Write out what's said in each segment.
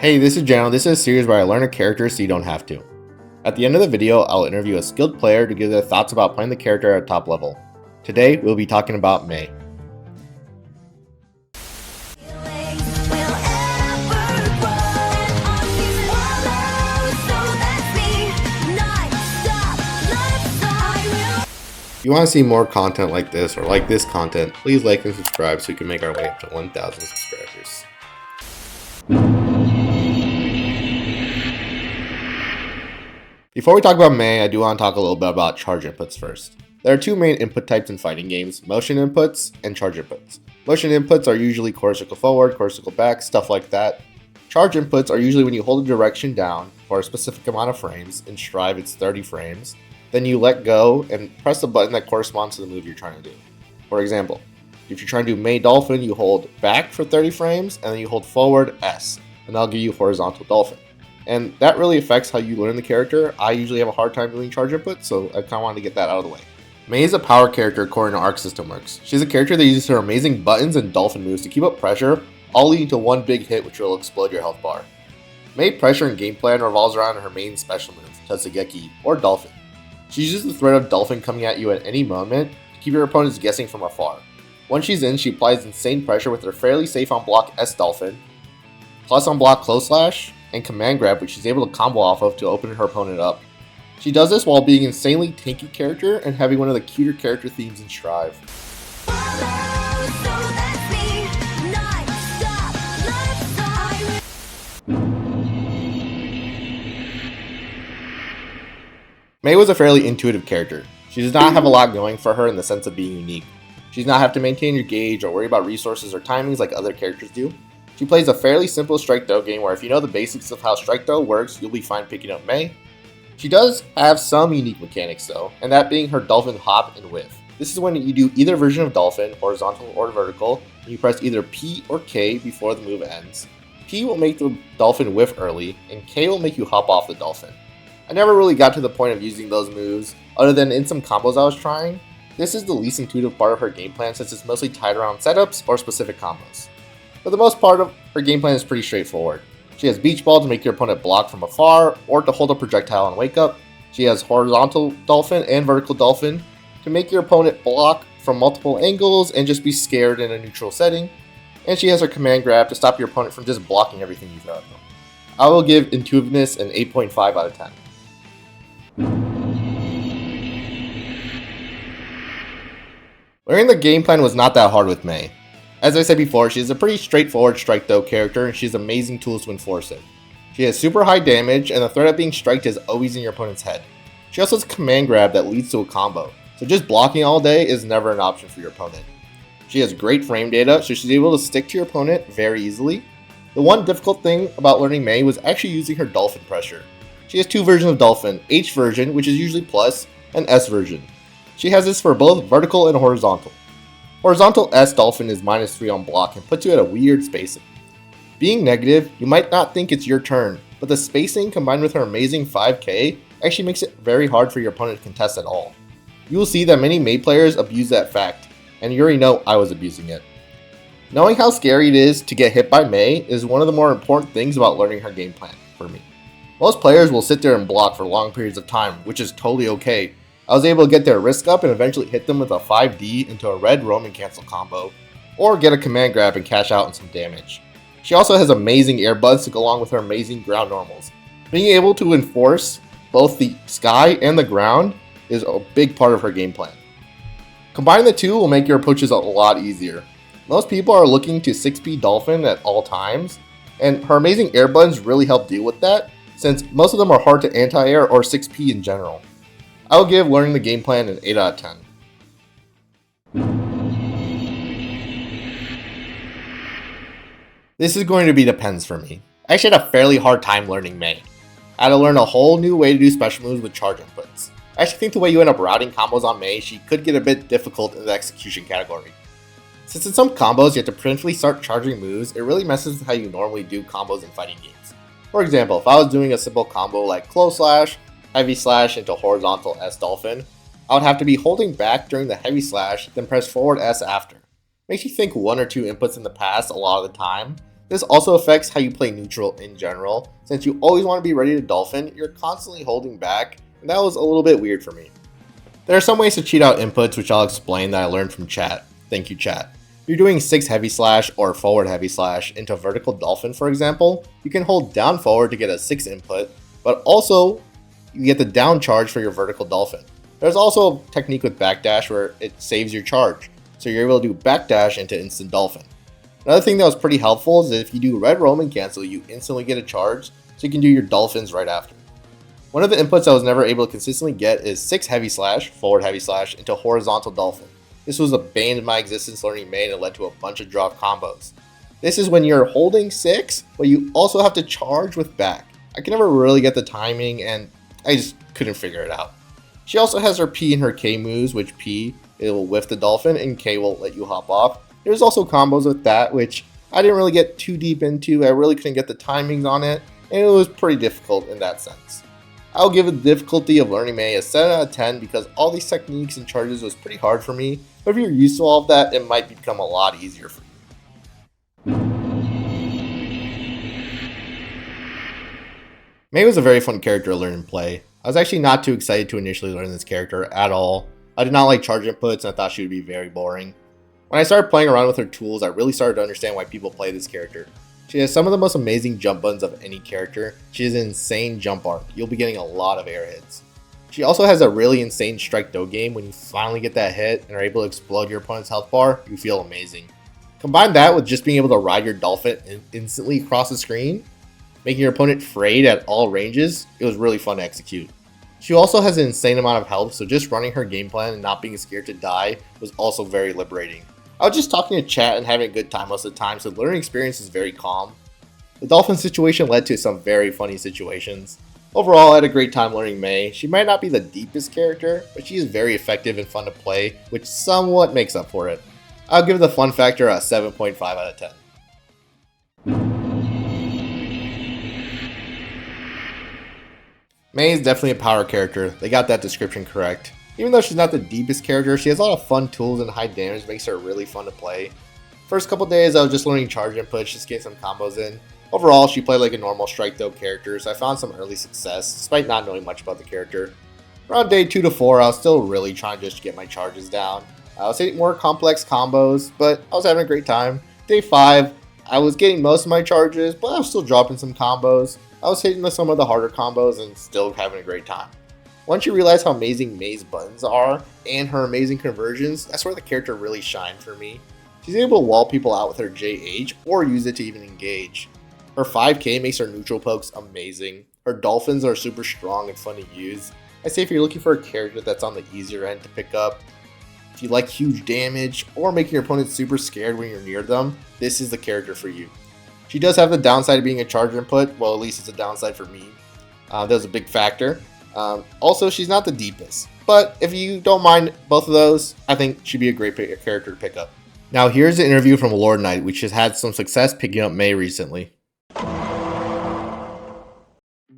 Hey, this is Jano. This is a series where I learn a character so you don't have to. At the end of the video, I'll interview a skilled player to give their thoughts about playing the character at top level. Today, we'll be talking about Mei. If you want to see more content like this or like this content, please like and subscribe so we can make our way up to 1,000 subscribers. Before we talk about Mei, I do want to talk a little bit about charge inputs first. There are two main input types in fighting games, motion inputs and charge inputs. Motion inputs are usually quarter circle forward, quarter circle back, stuff like that. Charge inputs are usually when you hold a direction down for a specific amount of frames. In Strive it's 30 frames. Then you let go and press the button that corresponds to the move you're trying to do. For example, if you're trying to do Mei Dolphin, you hold back for 30 frames and then you hold forward S, and that'll give you horizontal dolphin. And that really affects how you learn the character. I usually have a hard time doing charge input, so I kind of wanted to get that out of the way. Mei is a power character according to Arc System Works. She's a character that uses her amazing buttons and dolphin moves to keep up pressure, all leading to one big hit which will explode your health bar. Mei pressure and game plan revolves around her main special move, Tatsugeki, or Dolphin. She uses the threat of Dolphin coming at you at any moment to keep your opponents guessing from afar. Once she's in, she applies insane pressure with her fairly safe on block S Dolphin, plus on block Close Slash, and Command Grab, which she's able to combo off of to open her opponent up. She does this while being an insanely tanky character and having one of the cuter character themes in Strive. Mei was a fairly intuitive character. She does not have a lot going for her in the sense of being unique. She does not have to maintain your gauge or worry about resources or timings like other characters do. She plays a fairly simple strike throw game where if you know the basics of how strike throw works, you'll be fine picking up Mei. She does have some unique mechanics though, and that being her dolphin hop and whiff. This is when you do either version of dolphin, horizontal or vertical, and you press either P or K before the move ends. P will make the dolphin whiff early, and K will make you hop off the dolphin. I never really got to the point of using those moves, other than in some combos I was trying. This is the least intuitive part of her game plan since it's mostly tied around setups or specific combos. For the most part of her game plan is pretty straightforward. She has Beach Ball to make your opponent block from afar or to hold a projectile and wake up. She has Horizontal Dolphin and Vertical Dolphin to make your opponent block from multiple angles and just be scared in a neutral setting. And she has her Command Grab to stop your opponent from just blocking everything you throw at them. I will give Intuitiveness an 8.5 out of 10. Learning the game plan was not that hard with Mei. As I said before, she is a pretty straightforward strike throw character and she has amazing tools to enforce it. She has super high damage and the threat of being striked is always in your opponent's head. She also has a Command Grab that leads to a combo, so just blocking all day is never an option for your opponent. She has great frame data, so she's able to stick to your opponent very easily. The one difficult thing about learning Mei was actually using her dolphin pressure. She has two versions of dolphin, H version, which is usually plus, and S version. She has this for both vertical and horizontal. Horizontal S Dolphin is -3 on block and puts you at a weird spacing. Being negative, you might not think it's your turn, but the spacing combined with her amazing 5k actually makes it very hard for your opponent to contest at all. You will see that many Mei players abuse that fact, and you already know I was abusing it. Knowing how scary it is to get hit by Mei is one of the more important things about learning her game plan for me. Most players will sit there and block for long periods of time, which is totally okay. I was able to get their risk up and eventually hit them with a 5D into a red Roman cancel combo, or get a Command Grab and cash out on some damage. She also has amazing air buds to go along with her amazing ground normals. Being able to enforce both the sky and the ground is a big part of her game plan. Combining the two will make your approaches a lot easier. Most people are looking to 6P Dolphin at all times, and her amazing air buds really help deal with that, since most of them are hard to anti-air or 6P in general. I will give learning the game plan an 8 out of 10. This is going to be depends for me. I actually had a fairly hard time learning Mei. I had to learn a whole new way to do special moves with charge inputs. I actually think the way you end up routing combos on Mei, she could get a bit difficult in the execution category. Since in some combos you have to preemptively start charging moves, it really messes with how you normally do combos in fighting games. For example, if I was doing a simple combo like Close Slash, Heavy Slash into Horizontal S Dolphin, I would have to be holding back during the Heavy Slash, then press forward S after. Makes you think one or two inputs in the past a lot of the time, This also affects how you play neutral in general. Since you always want to be ready to dolphin, you're constantly holding back, and that was a little bit weird for me. There are some ways to cheat out inputs, which I'll explain, that I learned from chat. Thank you, chat. If you're doing 6 heavy slash or forward heavy slash into vertical dolphin, for example, you can hold down forward to get a 6 input, but also you get the down charge for your vertical dolphin. There's also a technique with backdash where it saves your charge, so you're able to do backdash into instant dolphin. Another thing that was pretty helpful is that if you do red roam and cancel, you instantly get a charge, so you can do your dolphins right after. One of the inputs I was never able to consistently get is 6 heavy slash, forward heavy slash, into horizontal dolphin. This was a bane in my existence learning May, and it led to a bunch of drop combos. This is when you're holding 6, but you also have to charge with back. I can never really get the timing, and I just couldn't figure it out. She also has her P and her K moves, which P, it will whiff the dolphin, and K will let you hop off. There's also combos with that, which I didn't really get too deep into. I really couldn't get the timings on it, and it was pretty difficult in that sense. I'll give the difficulty of learning May a 7 out of 10 because all these techniques and charges was pretty hard for me, but if you're used to all of that, it might become a lot easier for you. May was a very fun character to learn and play. I was actually not too excited to initially learn this character at all. I did not like charge inputs, and I thought she would be very boring. When I started playing around with her tools, I really started to understand why people play this character. She has some of the most amazing jump buttons of any character. She has an insane jump arc. You'll be getting a lot of air hits. She also has a really insane strike do game. When you finally get that hit and are able to explode your opponent's health bar, you feel amazing. Combine that with just being able to ride your dolphin instantly across the screen, making your opponent frayed at all ranges, it was really fun to execute. She also has an insane amount of health, so just running her game plan and not being scared to die was also very liberating. I was just talking to chat and having a good time most of the time, so the learning experience is very calm. The dolphin situation led to some very funny situations. Overall, I had a great time learning May. She might not be the deepest character, but she is very effective and fun to play, which somewhat makes up for it. I'll give the fun factor a 7.5 out of 10. May is definitely a power character. They got that description correct. Even though she's not the deepest character, she has a lot of fun tools and high damage, makes her really fun to play. First couple days I was just learning charge inputs, just getting some combos in. Overall, she played like a normal strike though character, so I found some early success, despite not knowing much about the character. Around day 2 to 4, I was still really trying to just get my charges down. I was hitting more complex combos, but I was having a great time. Day 5, I was getting most of my charges, but I was still dropping some combos. I was hitting some of the harder combos and still having a great time. Once you realize how amazing May's buttons are and her amazing conversions, that's where the character really shined for me. She's able to wall people out with her JH or use it to even engage. Her 5k makes her neutral pokes amazing. Her dolphins are super strong and fun to use. I say if you're looking for a character that's on the easier end to pick up, if you like huge damage or making your opponent super scared when you're near them, this is the character for you. She does have the downside of being a charge input, well at least it's a downside for me. That was a big factor. Also, she's not the deepest, but if you don't mind both of those, I think she'd be a great character to pick up. Now here's an interview from Lord Knight, which has had some success picking up May recently.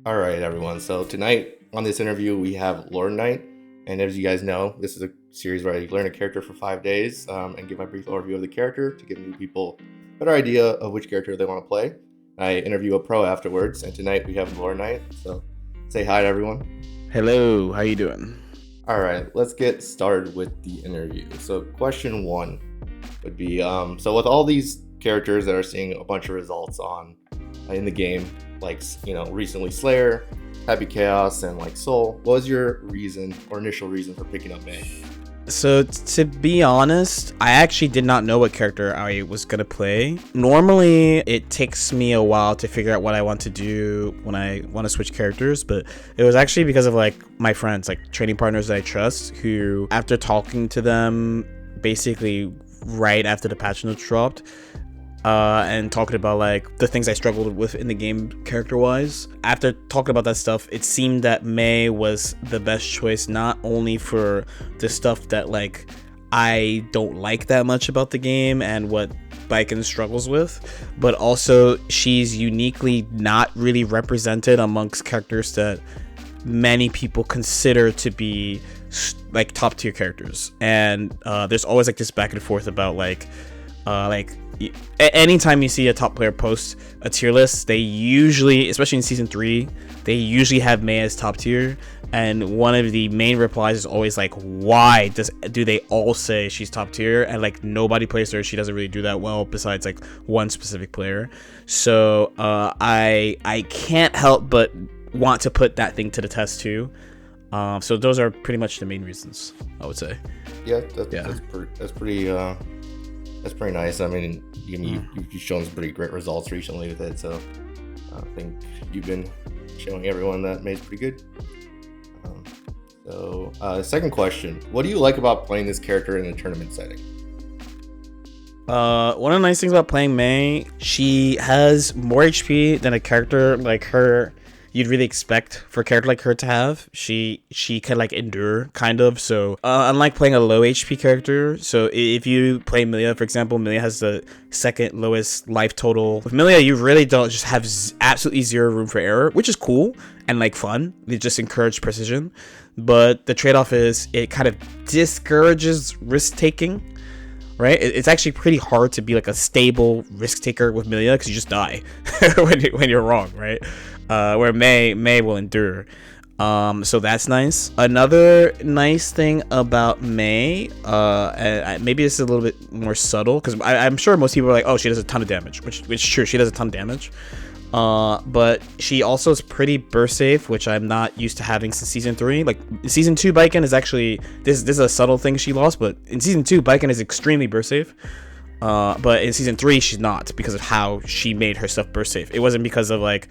Alright everyone, so tonight on this interview we have Lord Knight, and as you guys know, this is a series where I learn a character for 5 days and give my brief overview of the character to give new people a better idea of which character they want to play. I interview a pro afterwards, and tonight we have Lord Knight, so say hi to everyone. Hello, how you doing? Alright, let's get started with the interview. So question 1 would be, so with all these characters that are seeing a bunch of results on in the game, like, you know, recently Slayer, Happy Chaos, and like Soul, what was your reason or initial reason for picking up May? So to be honest, I actually did not know what character I was gonna play. Normally, it takes me a while to figure out what I want to do when I want to switch characters, but it was actually because of like my friends, like training partners that I trust, who after talking to them basically right after the patch notes dropped, and talking about like the things I struggled with in the game character wise. After talking about that stuff, it seemed that May was the best choice, not only for the stuff that like I don't like that much about the game and what Baiken struggles with, but also she's uniquely not really represented amongst characters that many people consider to be like top tier characters. And there's always like this back and forth about like anytime you see a top player post a tier list, they usually, especially in season 3, they usually have Mei as top tier, and one of the main replies is always like, why do they all say she's top tier, and like nobody plays her, she doesn't really do that well besides like one specific player. So I can't help but want to put that thing to the test too. So those are pretty much the main reasons, I would say. Yeah, that's pretty nice. I mean, you've shown some pretty great results recently with it, so I think you've been showing everyone that Mei's pretty good. Second question: what do you like about playing this character in a tournament setting? One of the nice things about playing Mei, she has more HP than a character like her you'd really expect for a character like her to have. She can like endure kind of. So unlike playing a low HP character, so if you play Milia, for example, Milia has the second lowest life total. With Milia, you really don't just have absolutely zero room for error, which is cool and like fun. They just encourage precision, but the trade-off is it kind of discourages risk taking. Right, it's actually pretty hard to be like a stable risk taker with Milia because you just die when you're wrong, right? Where Mei will endure. So that's nice. Another nice thing about Mei, maybe it's a little bit more subtle because I'm sure most people are like, oh, she does a ton of damage, which is true. She does a ton of damage. But she also is pretty burst safe, which I'm not used to having since season 3. Like season 2, Baiken is actually this is a subtle thing she lost, but in season 2, Baiken is extremely burst safe. But in season 3, she's not because of how she made her stuff burst safe. It wasn't because of like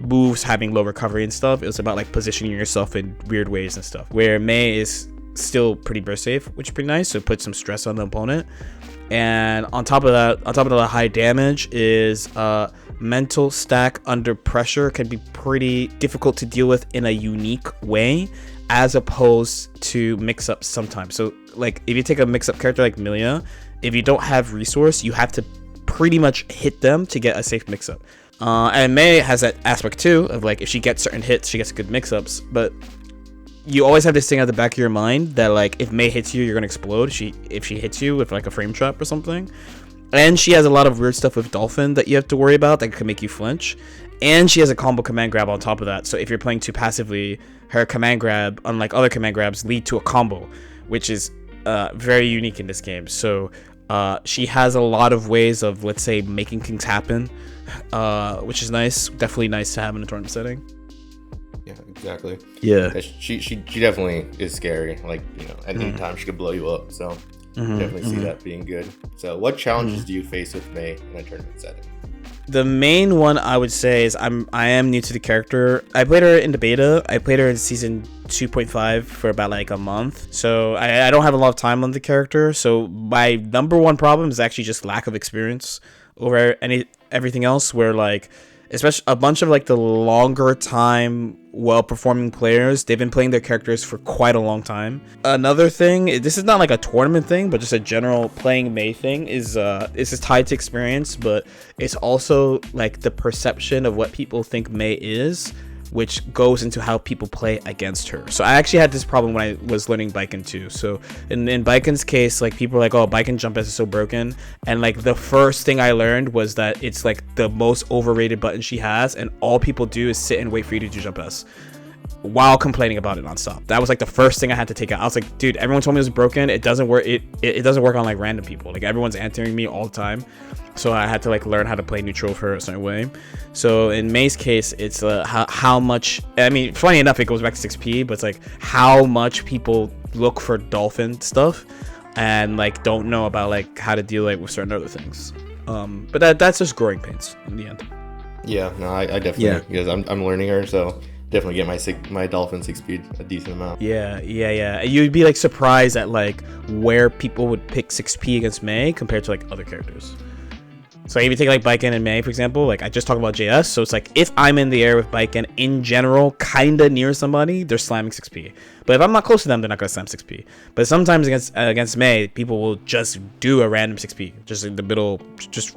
moves having low recovery and stuff. It was about like positioning yourself in weird ways and stuff. Where Mei is still pretty burst safe, which is pretty nice. So it puts some stress on the opponent. And on top of the high damage is mental stack under pressure can be pretty difficult to deal with in a unique way as opposed to mix-ups sometimes. So like if you take a mix-up character like Milia, if you don't have resource, you have to pretty much hit them to get a safe mix-up. And Mei has that aspect too of like if she gets certain hits, she gets good mix-ups, but you always have this thing at the back of your mind that like if Mei hits you, you're gonna explode. If she hits you with like a frame trap or something. And she has a lot of weird stuff with Dolphin that you have to worry about that can make you flinch. And she has a combo command grab on top of that. So if you're playing too passively, her command grab, unlike other command grabs, lead to a combo, which is very unique in this game. So she has a lot of ways of, let's say, making things happen, which is nice. Definitely nice to have in a tournament setting. Yeah, exactly. Yeah. She definitely is scary. Like, at any time she could blow you up. So definitely see that being good. So what challenges do you face with Mei in a tournament setting? The main one I would say is I am new to the character. I played her in the beta. I played her in season 2.5 for about like a month. So I don't have a lot of time on the character. So my number one problem is actually just lack of experience over everything else, where like especially a bunch of like the longer time well-performing players, they've been playing their characters for quite a long time. Another thing, this is not like a tournament thing, but just a general playing Mei thing, is tied to experience, but it's also like the perception of what people think Mei is, which goes into how people play against her. So I actually had this problem when I was learning Baiken too. So in Baiken's case, like people are like, oh, Baiken jump S is so broken, and like the first thing I learned was that it's like the most overrated button she has, and all people do is sit and wait for you to do jump S while complaining about it nonstop. That was like the first thing I had to take out. I was like, dude, everyone told me it was broken. It doesn't work. It doesn't work on like random people. Like everyone's answering me all the time. So I had to like learn how to play neutral for her a certain way. So in Mei's case, it's how much, I mean, funny enough, it goes back to 6P, but it's like how much people look for Dolphin stuff and like don't know about like how to deal like with certain other things. But that's just growing pains in the end. Yeah, no, I definitely, because I'm learning her, so definitely get my Dolphin 6P a decent amount. Yeah. You'd be like surprised at like where people would pick 6P against Mei compared to like other characters. So if you take like Baiken and Mei, for example, like I just talked about JS, so it's like if I'm in the air with Baiken in general, kinda near somebody, they're slamming 6P. But if I'm not close to them, they're not gonna slam 6P. But sometimes against Mei, people will just do a random 6P, just in the middle, just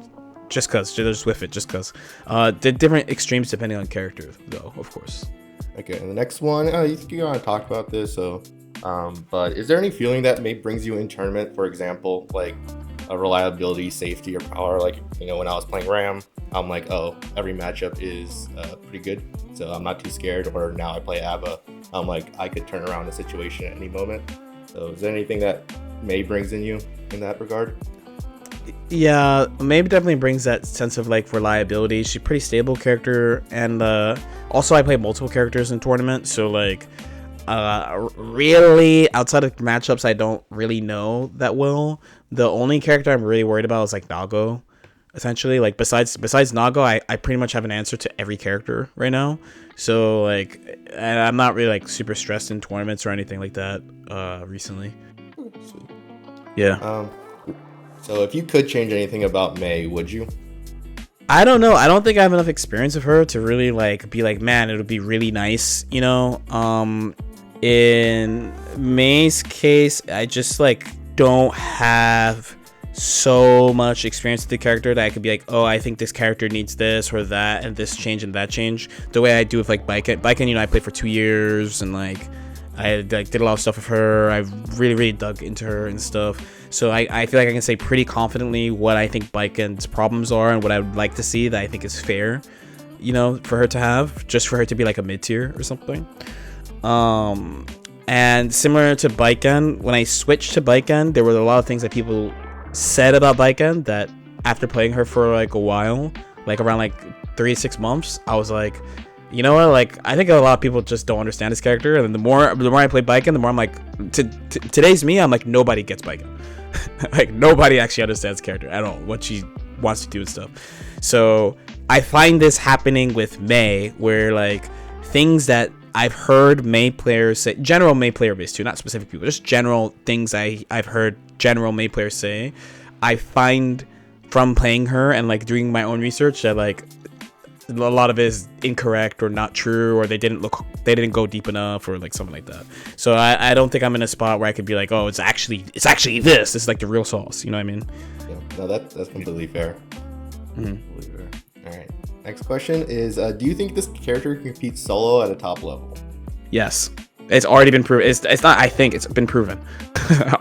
cause, just with it, just cause. The different extremes depending on character, though, of course. Okay, and the next one, you think you're gonna talk about this, so, but is there any feeling that Mei brings you in tournament, for example, like, a reliability, safety, or power. Like, when I was playing Ram, I'm like, oh, every matchup is pretty good, so I'm not too scared. Or now I play Abba, I'm like, I could turn around the situation at any moment. So is there anything that Mei brings in you in that regard? Yeah, Mei definitely brings that sense of like reliability. She's a pretty stable character, and also I play multiple characters in tournaments, so like really outside of matchups I don't really know that well. The only character I'm really worried about is like Nago. Essentially, like besides Nago, I pretty much have an answer to every character right now. So like, and I'm not really like super stressed in tournaments or anything like that recently. Sweet. Yeah. So if you could change anything about Mei, would you? I don't know. I don't think I have enough experience of her to really like be like, man, it would be really nice, In Mei's case, I just like don't have so much experience with the character that I could be like, oh, I think this character needs this or that and this change and that change. The way I do with like Biken, I played for 2 years and like I like did a lot of stuff with her. I really dug into her and stuff. So I feel like I can say pretty confidently what I think Biken's problems are and what I would like to see that I think is fair, for her to have, just for her to be like a mid-tier or something. And similar to Biken, when I switched to Biken, there were a lot of things that people said about Biken that after playing her for like a while, like around like 3 to 6 months, I was like, you know what, like I think a lot of people just don't understand this character, and then the more I play Biken, the more I'm like, today's me, I'm like, nobody gets Biken. Like nobody actually understands the character at all, what she wants to do and stuff. So I find this happening with Mei, where like things that I've heard Mei players say, general Mei player base too, not specific people, just general things I've heard general Mei players say, I find from playing her and like doing my own research that like a lot of it is incorrect or not true, or they didn't go deep enough or like something like that. So I don't think I'm in a spot where I could be like, oh, it's actually this is like the real sauce, you know what I mean? Yeah, no, that's completely fair. Completely fair. All right, next question is, do you think this character can compete solo at a top level? Yes, it's already been proven. It's not, I think it's been proven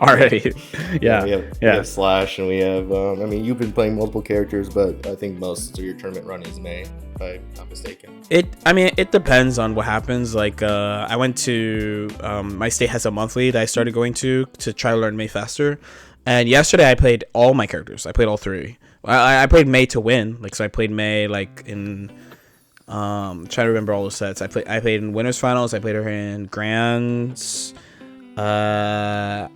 already. Yeah. We have Slash, and we have you've been playing multiple characters, but I think most of your tournament run is Mei, if I'm not mistaken. It depends on what happens. Like I went to my state has a monthly that I started going to try to learn Mei faster, and yesterday I played all my characters. I played all 3. I played Mei to win, like, so I played Mei like in trying to remember all the sets. I played in winners finals, I played her in grands, I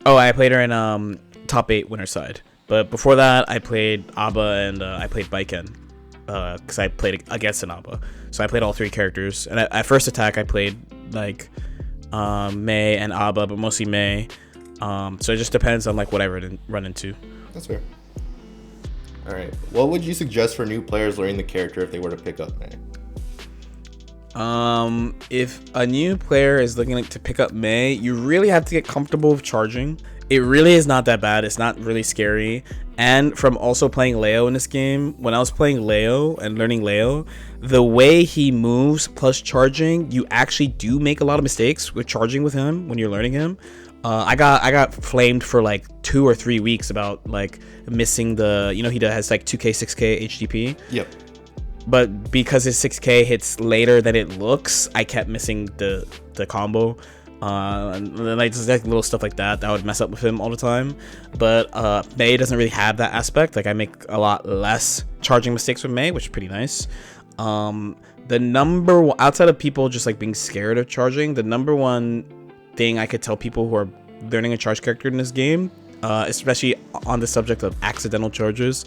played her in top 8 winner side. But before that I played Abba and I played Biken because I played against an Abba. So I played all 3 characters, and at first attack I played like Mei and Abba, but mostly Mei. So it just depends on like what I run into. That's fair. All right, what would you suggest for new players learning the character if they were to pick up Mei? If a new player is looking to pick up Mei, you really have to get comfortable with charging. It really is not that bad. It's not really scary. And from also playing Leo in this game, when I was playing Leo and learning Leo, the way he moves plus charging, you actually do make a lot of mistakes with charging with him when you're learning him. I got flamed for like 2 or 3 weeks about like missing the, he has like 2k 6k HDP. Yep. But because his 6k hits later than it looks, I kept missing the combo. And like just like little stuff like that would mess up with him all the time. But Mei doesn't really have that aspect. Like I make a lot less charging mistakes with Mei, which is pretty nice. The number one, outside of people just like being scared of charging, the number one thing I could tell people who are learning a charge character in this game, especially on the subject of accidental charges,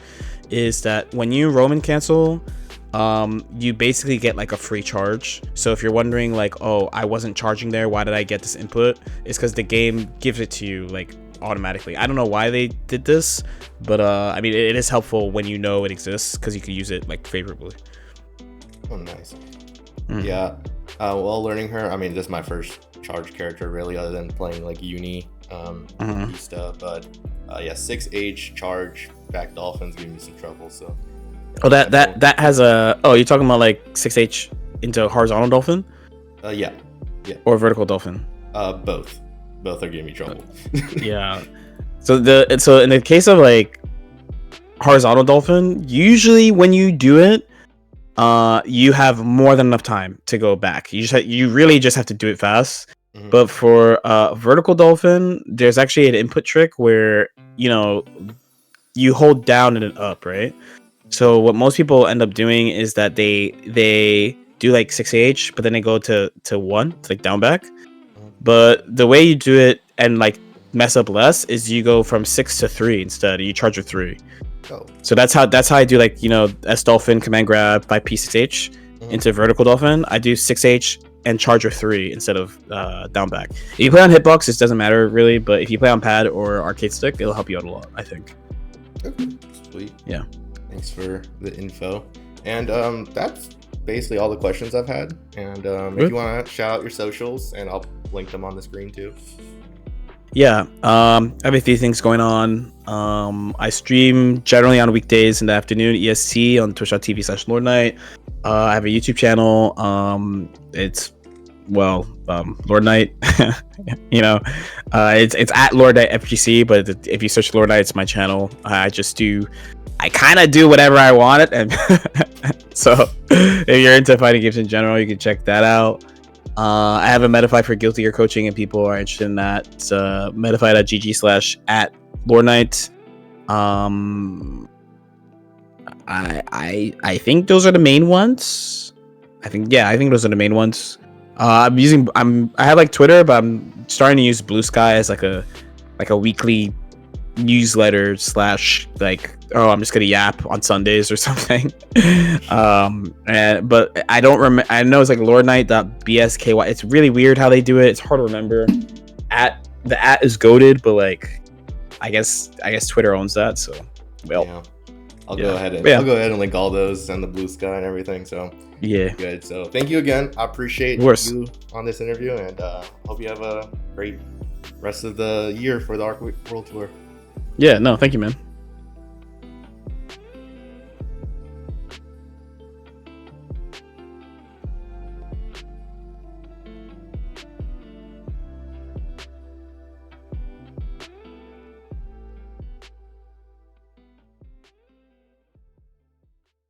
is that when you Roman cancel, you basically get like a free charge. So if you're wondering like, oh, I wasn't charging there, why did I get this input? It's because the game gives it to you like automatically. I don't know why they did this, but it is helpful when you know it exists, because you can use it like favorably. Oh, nice. Yeah. While learning her, this is my first charge character really, other than playing like uni stuff. But 6H charge back dolphins give me some trouble. So. Oh, that has a. Oh, you're talking about like 6H into horizontal dolphin? Yeah. Or Or vertical dolphin? Both. Both are giving me trouble. Yeah. So in the case of like horizontal dolphin, usually when you do it, you have more than enough time to go back. You really just have to do it fast. Mhm. But for vertical dolphin, there's actually an input trick where you hold down and then up, right? So what most people end up doing is that they do like 6H, but then they go to 1, like down back. But the way you do it and like mess up less is you go from 6 to 3 instead. You charge a 3. Oh. So that's how I do, like, S dolphin command grab by P6H into vertical dolphin. I do 6H and charger 3 instead of down back. If you play on hitbox, it doesn't matter really, but if you play on pad or arcade stick, it'll help you out a lot, I think. Okay. Sweet. Yeah. Thanks for the info. And that's basically all the questions I've had. And if you want to shout out your socials, and I'll link them on the screen too. Yeah, I have a few things going on. I stream generally on weekdays in the afternoon, EST, on twitch.tv/lordknight. I have a YouTube channel. It's Lord Knight. It's at lordknight.bsky, but if you search Lord Knight, it's my channel. I kind of do whatever I want it, and so if you're into fighting games in general, you can check that out. I have a Metafy for Guilty Gear coaching, and people are interested in that. It's metafy.gg/@lordknight. I think those are the main ones. I think those are the main ones. I have like Twitter, but I'm starting to use Blue Sky as like a weekly newsletter / like, I'm just gonna yap on Sundays or something. But I don't remember. I know it's like lordknight.bsky. It's really weird how they do it. It's hard to remember. The @ is goated, but like, I guess Twitter owns that. So, Yeah. I'll go ahead and link all those and the Blue Sky and everything. So yeah, good. So thank you again. I appreciate you on this interview, and hope you have a great rest of the year for the Arc World Tour. Yeah, no, thank you, man.